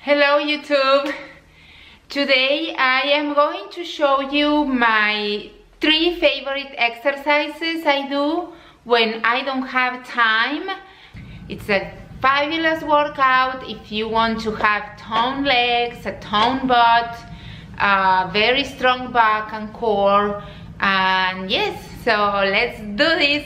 Hello YouTube! Today I am going to show you my 3 favorite exercises I do when I don't have time. It's a fabulous workout if you want to have toned legs, a toned butt, a very strong back and core, and yes, so let's do this!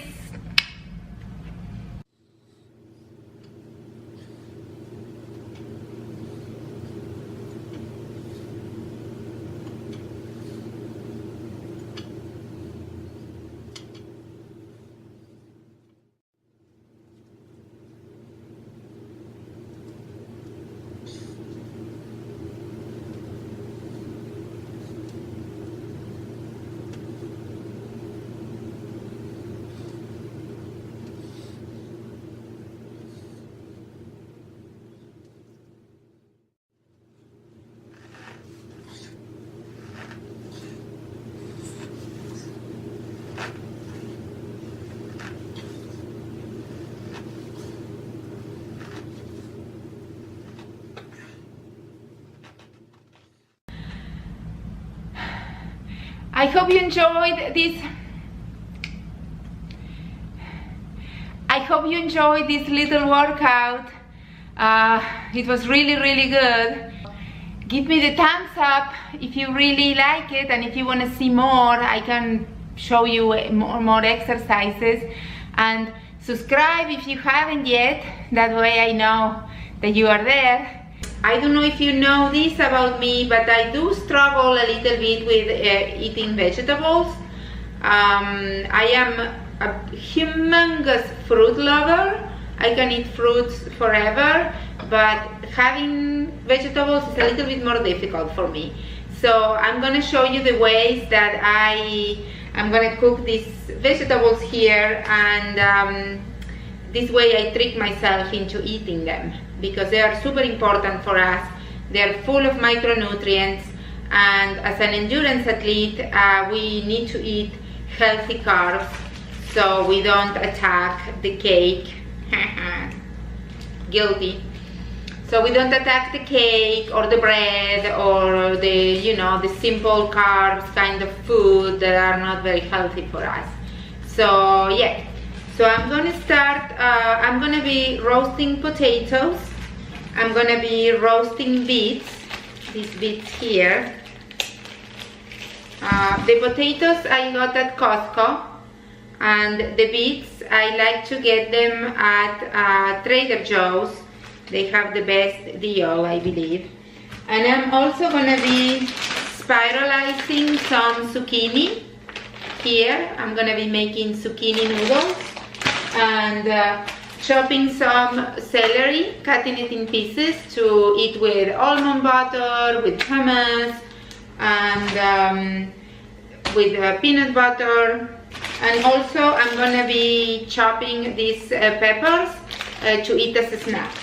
I hope you enjoyed this. I hope you enjoyed this little workout. It was really good. Give me the thumbs up if you really like it, and if you want to see more, I can show you more exercises. And subscribe if you haven't yet. That way I know that you are there. I don't know if you know this about me, but I do struggle a little bit with eating vegetables. I am a humongous fruit lover. I can eat fruits forever, but having vegetables is a little bit more difficult for me. So I'm going to show you the ways that I'm going to cook these vegetables here, and this way I trick myself into eating them, because they are super important for us. They are full of micronutrients, and as an endurance athlete, we need to eat healthy carbs so we don't attack the cake. Guilty. So we don't attack the cake or the bread or the simple carbs kind of food that are not very healthy for us. So yeah. So I'm going to start, I'm going to be roasting potatoes. I'm going to be roasting beets, these beets here. The potatoes I got at Costco, and the beets I like to get them at Trader Joe's. They have the best deal, I believe. And I'm also going to be spiralizing some zucchini here. I'm going to be making zucchini noodles. And chopping some celery, cutting it in pieces to eat with almond butter, with hummus, and with peanut butter. And also I'm going to be chopping these peppers to eat as snacks.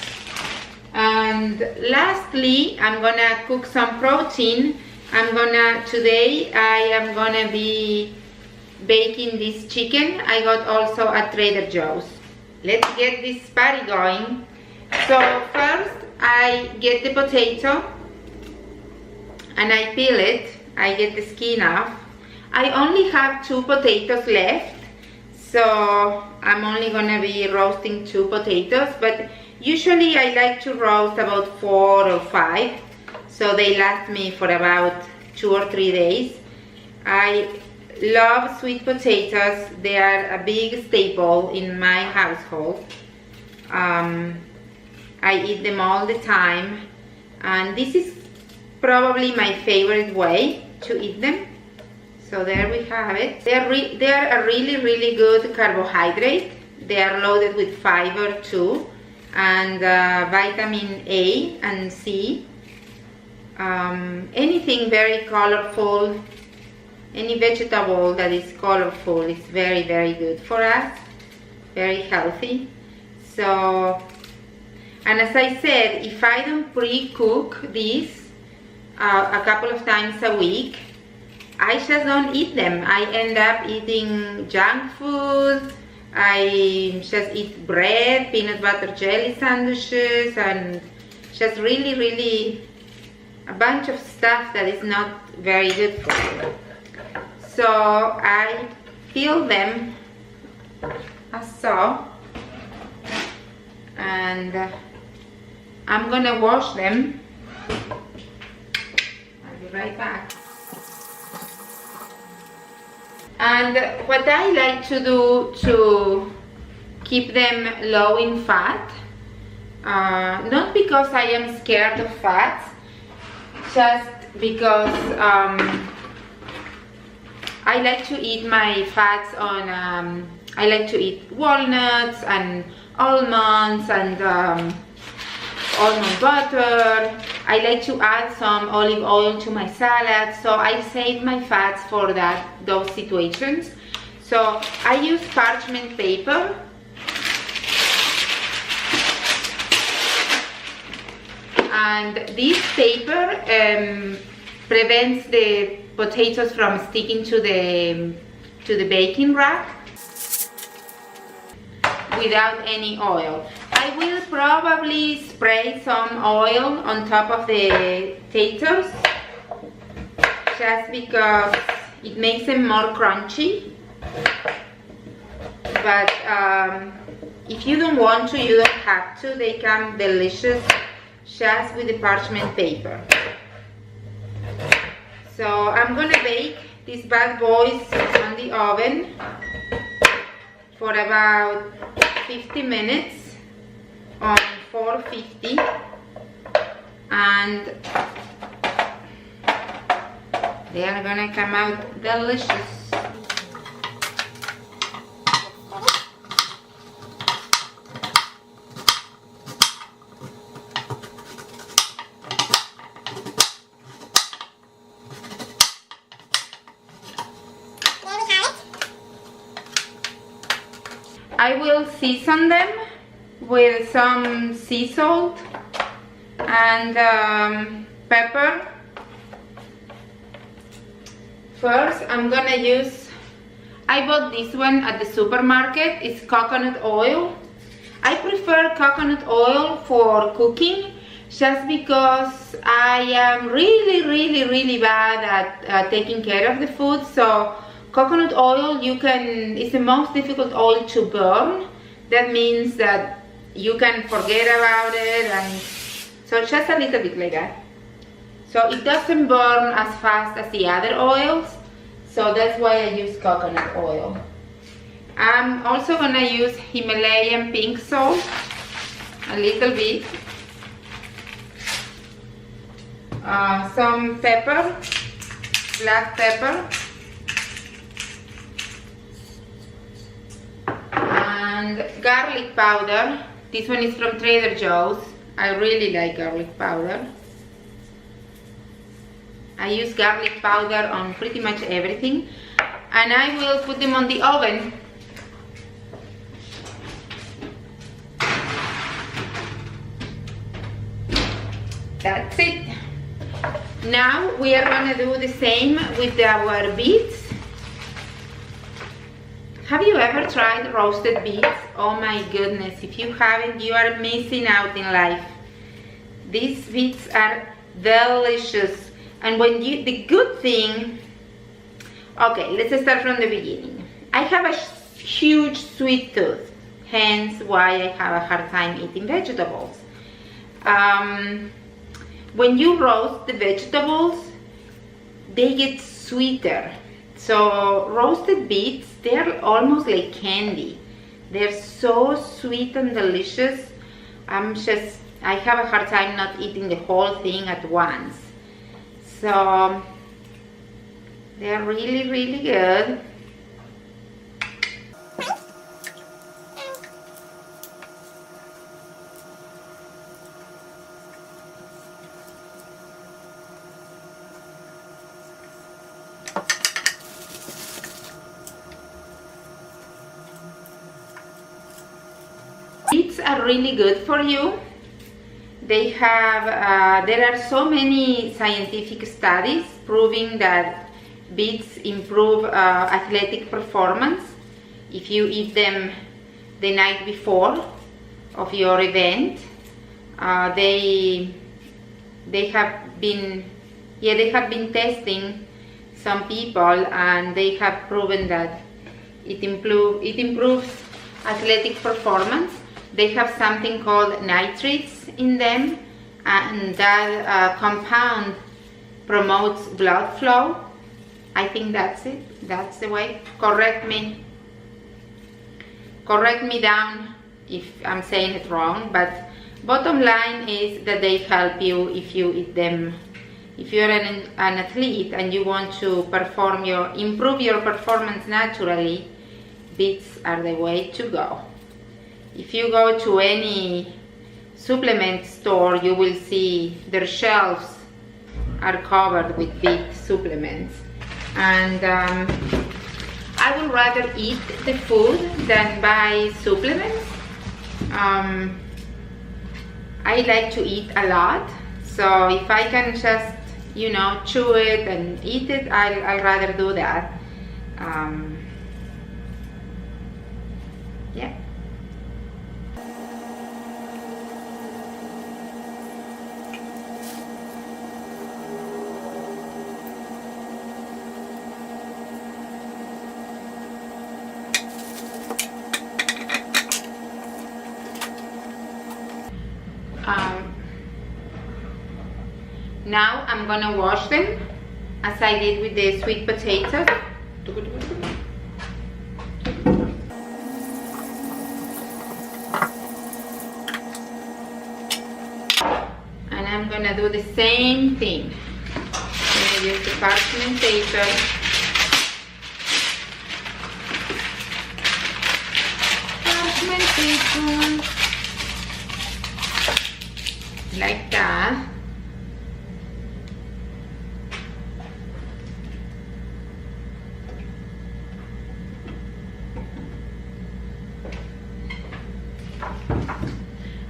And lastly, I'm going to cook some protein. Today I am going to be baking this chicken I got also at Trader Joe's. Let's get this party going. So first I get the potato and I peel it. I get the skin off. I only have 2 potatoes left, so I'm only gonna be roasting 2 potatoes, but usually I like to roast about 4 or 5, so they last me for about 2 or 3 days. I love sweet potatoes. They are a big staple in my household. I eat them all the time, and this is probably my favorite way to eat them. So there we have it. They are a really good carbohydrate. They are loaded with fiber too, and vitamin A and C. Anything very colorful, any vegetable that is colorful is very good for us, very healthy. So, and as I said, if I don't pre-cook these a couple of times a week, I just don't eat them. I end up eating junk food. I just eat bread, peanut butter jelly sandwiches, and just really a bunch of stuff that is not very good for you. So I fill them as so, and I'm gonna wash them. I'll be right back. And what I like to do to keep them low in fat, not because I am scared of fats, just because I like to eat my fats on, I like to eat walnuts and almonds and almond butter. I like to add some olive oil to my salad, so I save my fats for those situations. So I use parchment paper. And this paper prevents the potatoes from sticking to the baking rack without any oil. I will probably spray some oil on top of the potatoes just because it makes them more crunchy. But if you don't want to, you don't have to. They come delicious just with the parchment paper. So I'm gonna bake these bad boys on the oven for about 50 minutes on 450, and they are gonna come out delicious. I will season them with some sea salt and pepper. First, I'm gonna use, I bought this one at the supermarket. It's coconut oil. I prefer coconut oil for cooking just because I am really bad at taking care of the food. So coconut oil, is the most difficult oil to burn. That means that you can forget about it, and so just a little bit like that. So it doesn't burn as fast as the other oils, so that's why I use coconut oil. I'm also gonna use Himalayan pink salt, a little bit. Some pepper, black pepper. And garlic powder. This one is from Trader Joe's. I really like garlic powder. I use garlic powder on pretty much everything. And I will put them on the oven. That's it. Now we are gonna do the same with our beets. Have you ever tried roasted beets? Oh my goodness, if you haven't, you are missing out in life. These beets are delicious. And the good thing, okay, let's start from the beginning. I have a huge sweet tooth, hence why I have a hard time eating vegetables. When you roast the vegetables, they get sweeter. So roasted beets, they're almost like candy. They're so sweet and delicious. I have a hard time not eating the whole thing at once. So they're really good. Beets are really good for you. They have, there are so many scientific studies proving that beets improve athletic performance if you eat them the night before of your event. They have been testing some people, and they have proven that it improves athletic performance. They have something called nitrates in them, and that compound promotes blood flow. I think that's it. That's the way. Correct me down if I'm saying it wrong, but bottom line is that they help you if you eat them. If you're an athlete and you want to improve your performance naturally, beets are the way to go. If you go to any supplement store, you will see their shelves are covered with beet supplements. And I would rather eat the food than buy supplements. I like to eat a lot, so if I can just, you know, chew it and eat it, I'll rather do that. Yeah. Now I'm gonna wash them as I did with the sweet potatoes. And I'm gonna do the same thing. I'm gonna use the parchment paper. Parchment paper. Like that.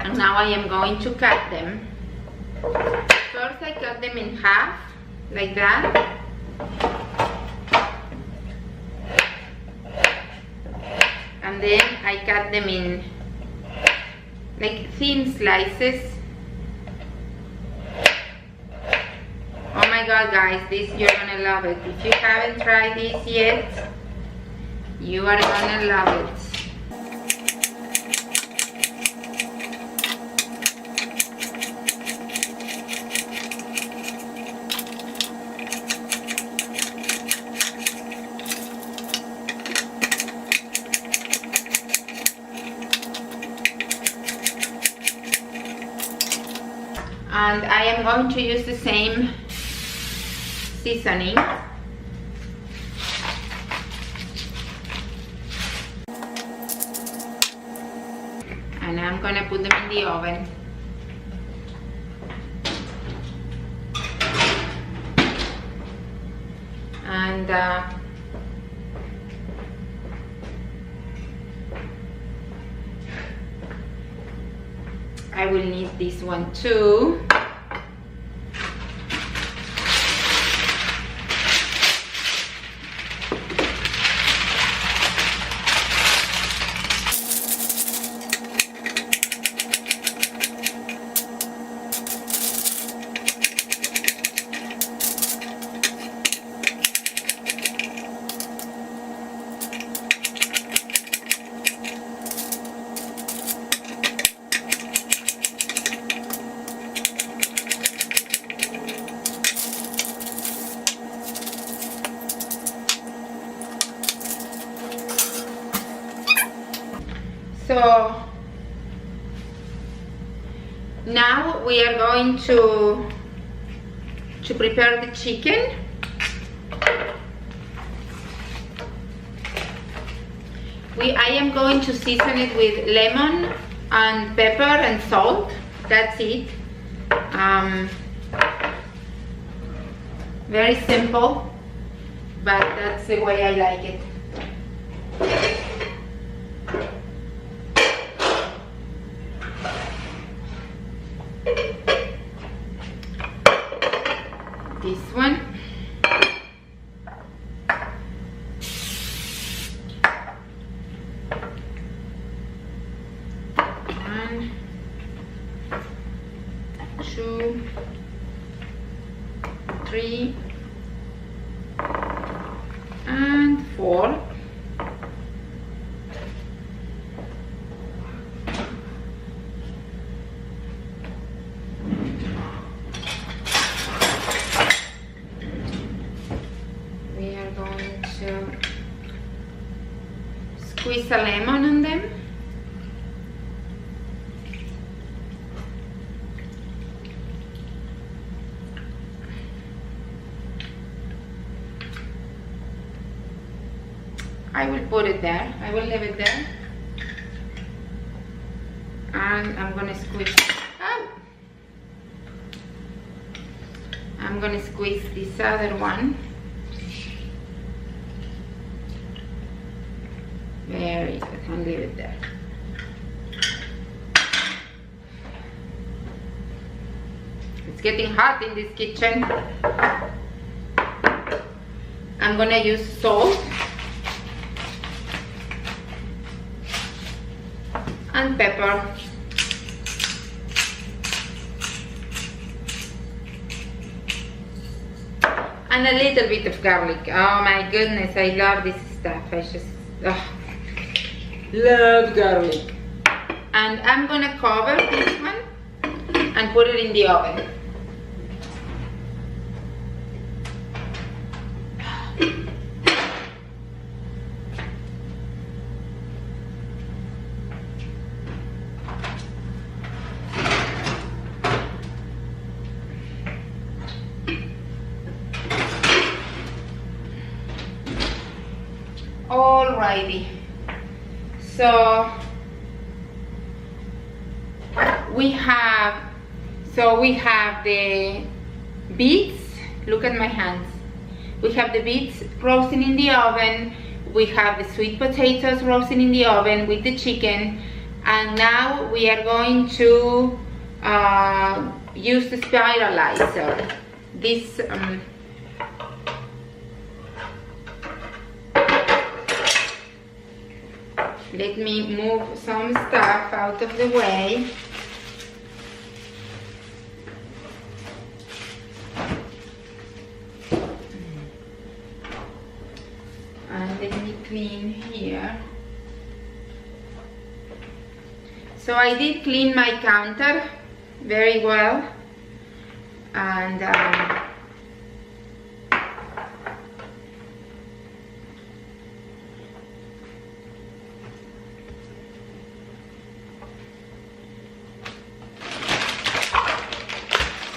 And now I am going to cut them. First I cut them in half, like that. And then I cut them in like thin slices. Oh my god guys, this, you're gonna love it. If you haven't tried this yet, you are gonna love it. And I am going to use the same seasoning. And I'm gonna put them in the oven. And I will need this one too. So now we are going to prepare the chicken. I am going to season it with lemon and pepper and salt. That's it. Very simple, but that's the way I like it. This one. 2, 3, and 4. We are going to squeeze a lemon on them. I will put it there. I will leave it there. And I'm gonna squeeze. Oh! I'm gonna squeeze this other one. Very good. I'll leave it there. It's getting hot in this kitchen. I'm gonna use salt and pepper. And a little bit of garlic. Oh my goodness, I love this stuff. I just love garlic. And I'm gonna cover this one and put it in the oven. Alrighty, so we have the beets. Look at my hands. We have the beets roasting in the oven. We have the sweet potatoes roasting in the oven with the chicken, and now we are going to use the spiralizer. This let me move some stuff out of the way. And let me clean here. So I did clean my counter very well, and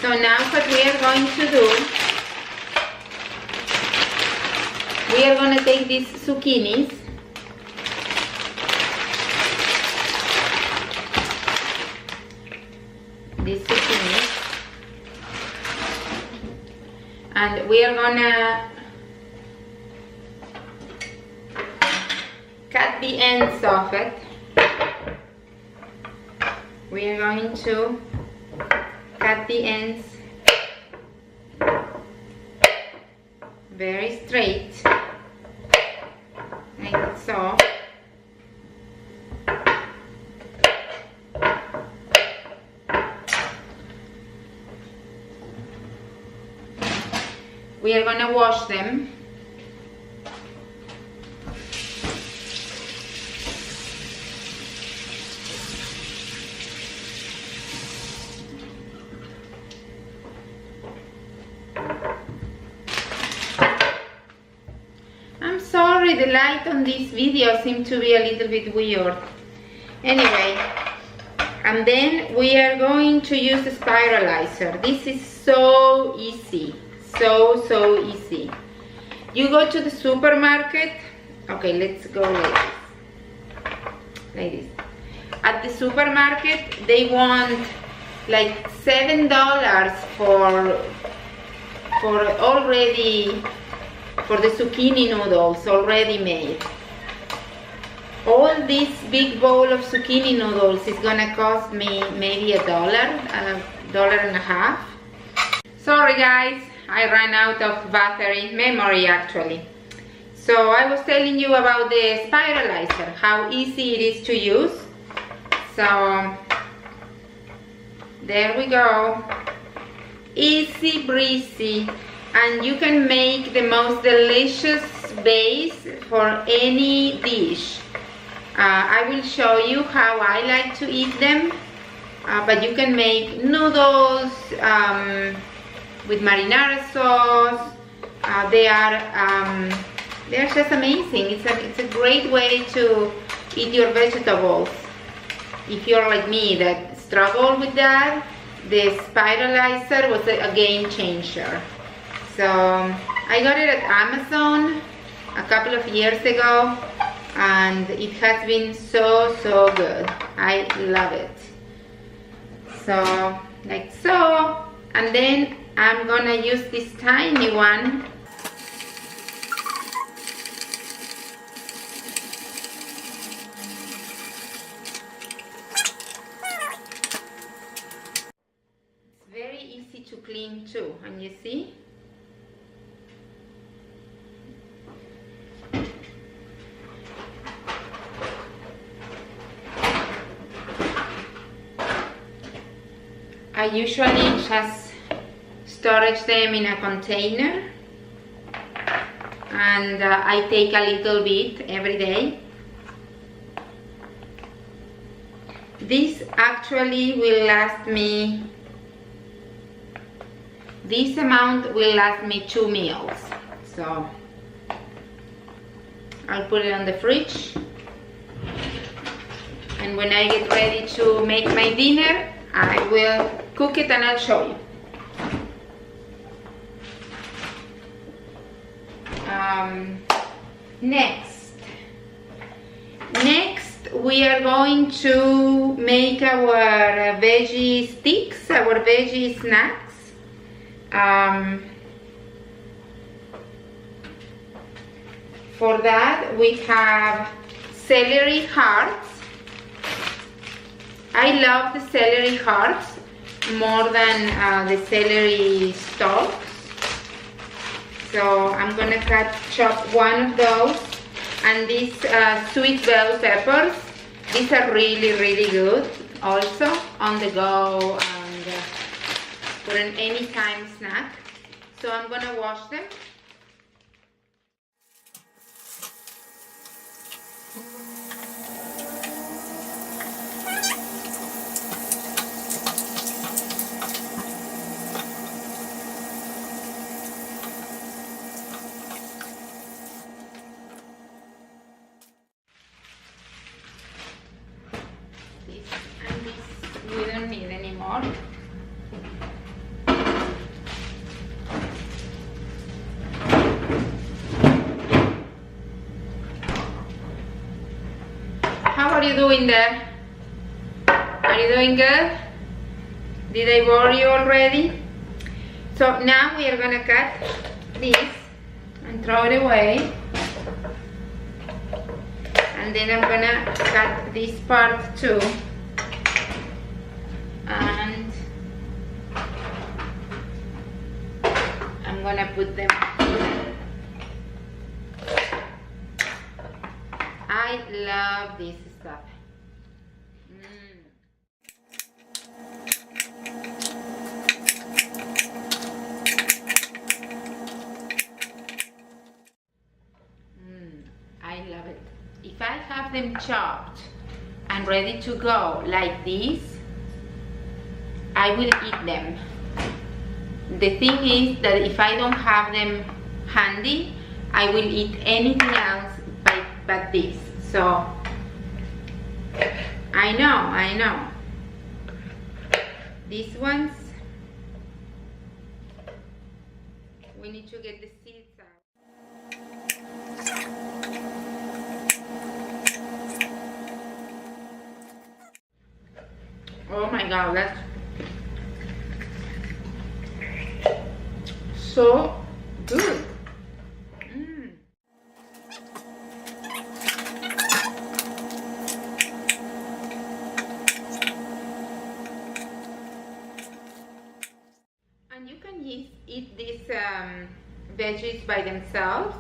so now what we are going to do, we are going to take these zucchinis and we are going to cut the ends of it. We are going to cut the ends very straight, like so. We are going to wash them. I'm sorry, the light on this video seemed to be a little bit weird. Anyway, and then we are going to use the spiralizer. This is so easy. So easy. You go to the supermarket. Okay, let's go like this. At the supermarket, they want like $7 for the zucchini noodles already made. All this big bowl of zucchini noodles is gonna cost me maybe $1.50. Sorry guys, I ran out of battery memory actually. So I was telling you about the spiralizer, how easy it is to use. So There we go. Easy breezy. And you can make the most delicious base for any dish. I will show you how I like to eat them. But you can make noodles with marinara sauce. They're just amazing. It's a great way to eat your vegetables. If you're like me that struggle with that, the spiralizer was a game changer. So I got it at Amazon a couple of years ago, and it has been so good. I love it. So like so, and then I'm gonna use this tiny one. It's very easy to clean too, and you see? I usually just storage them in a container, and I take a little bit every day. This actually will last me, this amount will last me 2 meals. So I'll put it on the fridge, and when I get ready to make my dinner, I will cook it and I'll show you. Next we are going to make our veggie sticks, our veggie snacks. For that we have celery hearts. I love the celery hearts more than the celery stalks. So I'm gonna chop one of those. And these sweet bell peppers, these are really good. Also on the go and for an anytime snack. So I'm gonna wash them. We don't need anymore. How are you doing there? Are you doing good? Did I bore you already? So now we are gonna cut this and throw it away. And then I'm gonna cut this part too. And I'm gonna put them. I love this stuff. I love it. If I have them chopped and ready to go like this, I will eat them. The thing is that if I don't have them handy, I will eat anything else but this. So I know. These ones, we need to get the seeds out. Oh my god, that's so good. And you can eat these veggies by themselves,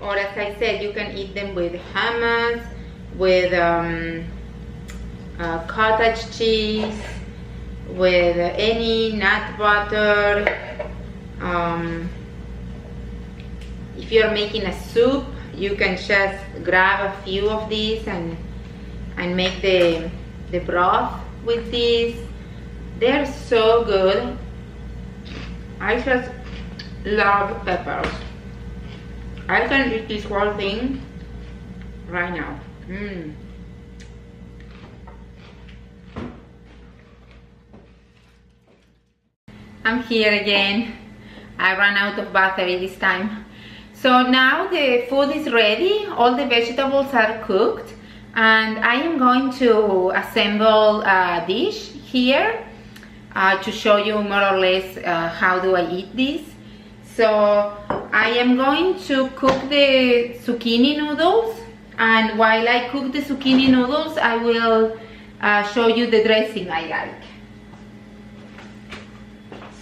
or as I said, you can eat them with hummus, with cottage cheese, with any nut butter. If you're making a soup, you can just grab a few of these and make the broth with these. They're so good. I just love peppers. I can eat this whole thing right now. I'm here again. I ran out of battery this time. So now the food is ready. All the vegetables are cooked, and I am going to assemble a dish here to show you more or less how do I eat this. So I am going to cook the zucchini noodles, and while I cook the zucchini noodles, I will show you the dressing I like.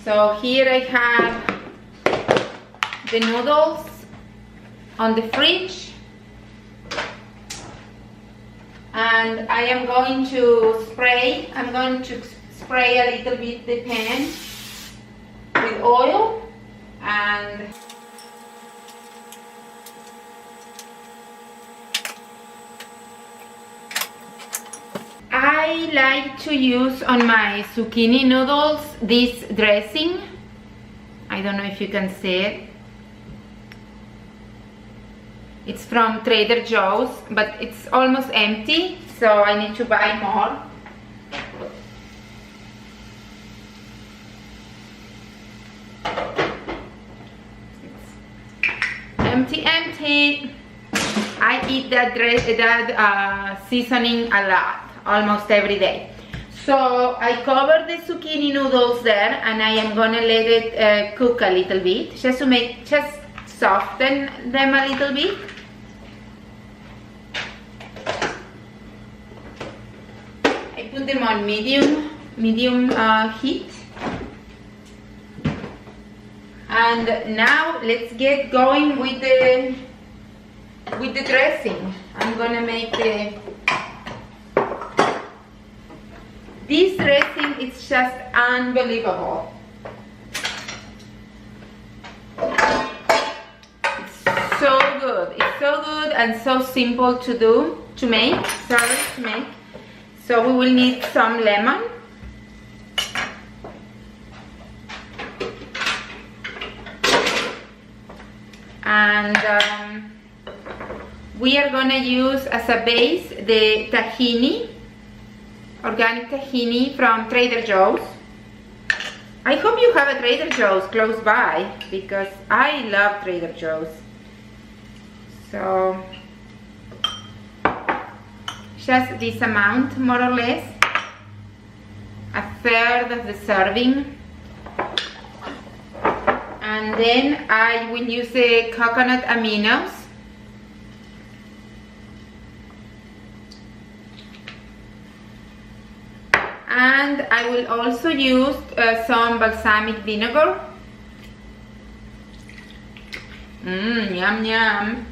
So here I have the noodles on the fridge, and I am going to spray. I'm going to spray a little bit the pan with oil, and I like to use on my zucchini noodles this dressing. I don't know if you can see it. It's from Trader Joe's, but it's almost empty, so I need to buy more. Empty. I eat that seasoning a lot, almost every day. So I cover the zucchini noodles there, and I am gonna let it cook a little bit, just soften them a little bit. I put them on medium heat. And now let's get going with the dressing. I'm gonna make this dressing. It's just unbelievable. It's so good. It's so good and so simple to make. So we will need some lemon. And we are gonna use as a base the tahini, organic tahini from Trader Joe's. I hope you have a Trader Joe's close by, because I love Trader Joe's. So just this amount, more or less, a third of the serving. And then I will use the coconut aminos. And I will also use some balsamic vinegar. Yum yum.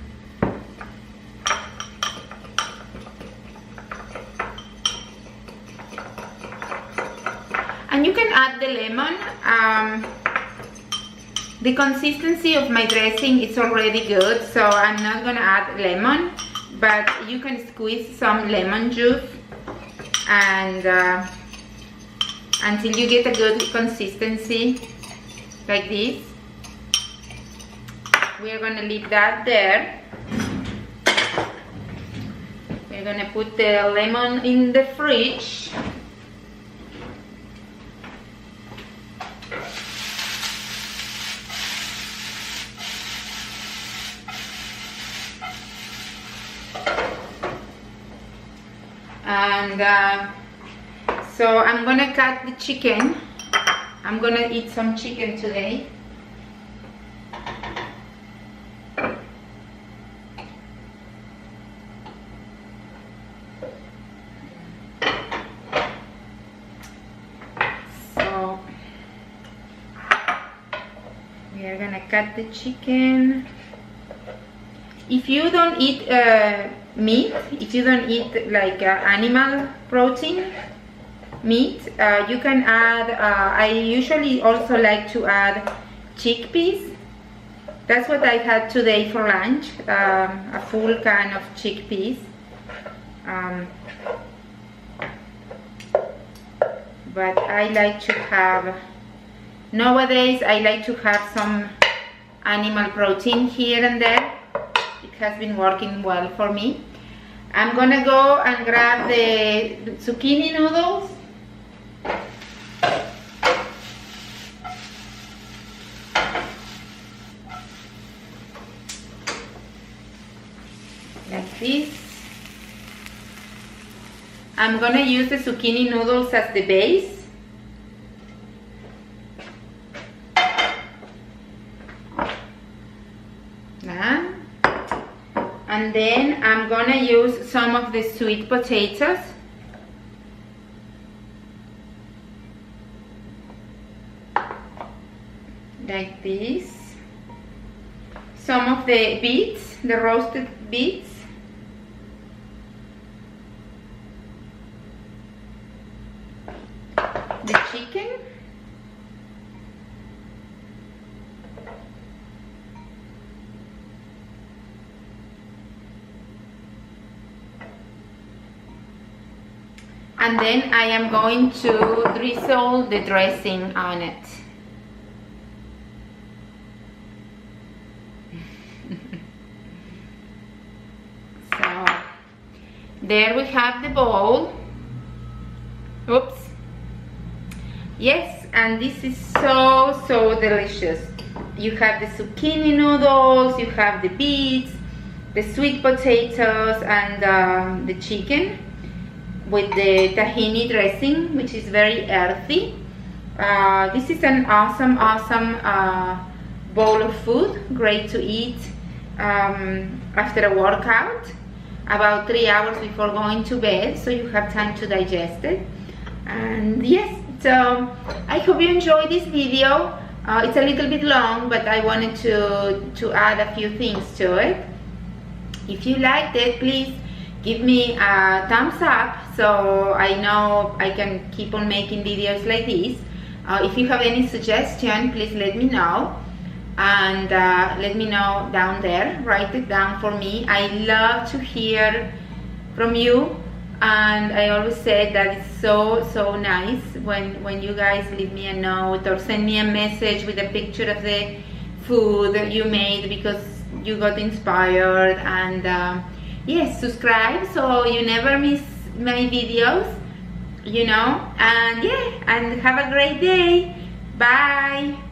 And you can add the lemon. The consistency of my dressing is already good, so I'm not gonna add lemon, but you can squeeze some lemon juice and until you get a good consistency like this. We're gonna leave that there. We're gonna put the lemon in the fridge. And so I'm gonna cut the chicken. I'm gonna eat some chicken today. So we are gonna cut the chicken. If you don't eat meat, if you don't eat like animal protein, meat. You can add, I usually also like to add chickpeas. That's what I had today for lunch, a full can of chickpeas. But I like to have, nowadays I like to have some animal protein here and there. It has been working well for me. I'm gonna go and grab the zucchini noodles. Like this. I'm gonna use the zucchini noodles as the base. And then I'm gonna use some of the sweet potatoes. Like this. Some of the beets, the roasted beets. The chicken. And then I am going to drizzle the dressing on it. So there we have the bowl. Oops. Yes, and this is so delicious. You have the zucchini noodles, you have the beets, the sweet potatoes, and the chicken with the tahini dressing, which is very earthy. This is an awesome bowl of food, great to eat after a workout, about 3 hours before going to bed, so you have time to digest it. And yes, so I hope you enjoyed this video. It's a little bit long, but I wanted to add a few things to it. If you liked it, please give me a thumbs up so I know I can keep on making videos like this. If you have any suggestion, please let me know, and let me know down there. Write it down for me. I love to hear from you, and I always say that it's so nice when you guys leave me a note or send me a message with a picture of the food that you made because you got inspired. And yes, subscribe so you never miss my videos, you know. And yeah, and have a great day. Bye.